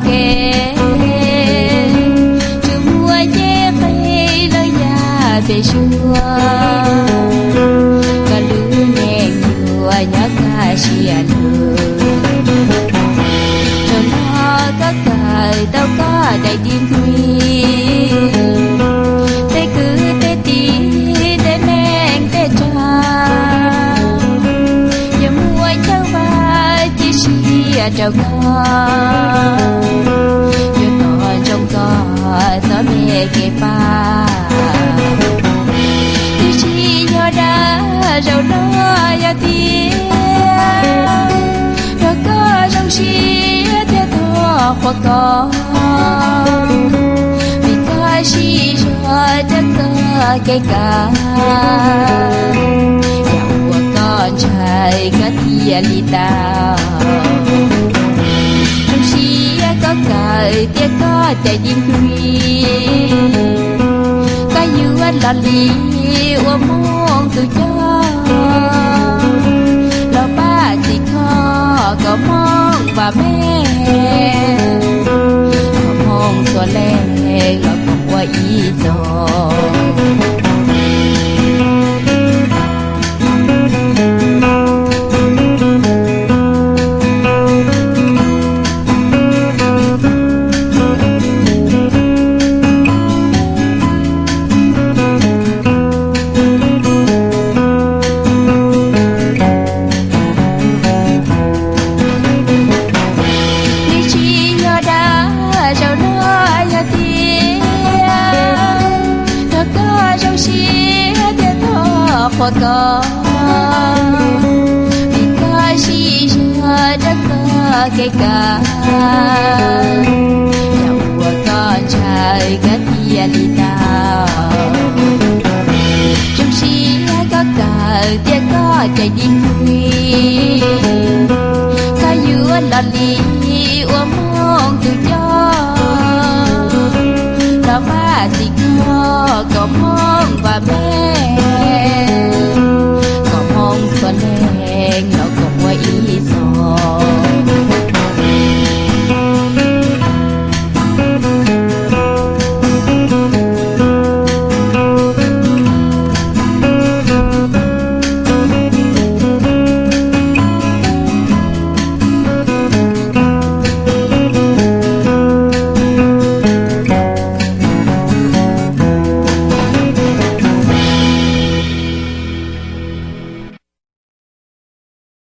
kê chú mua chê khay lo ya về chua cả lư nhẹ nhua nhớ cả chia lư cho nó có cài tao có đại tiên quy tê cứ tê tí tê neng tê cha ya mua cháu ba chỉ chia trao con yo to trong có gió mẹ kề pa tu chi yo đã rau đó ya tia đó có trong chi thế thọ khoa có vì có chi cho đất gió kề cả dạo con trai cả tia li tao có cài tia có chạy điên quy có yêu anh là li ôm mong từ cho lo ba gì khó có mong bà mẹ có mong xóa lẹ lo không qua ý gió khoa có vì có chi cho đất gió kề cả dạo con trai cả tia li tao trong chi có cả tia có chạy điên quy có yêu là li ôm mong từ cho lo ba gì có mong và mẹ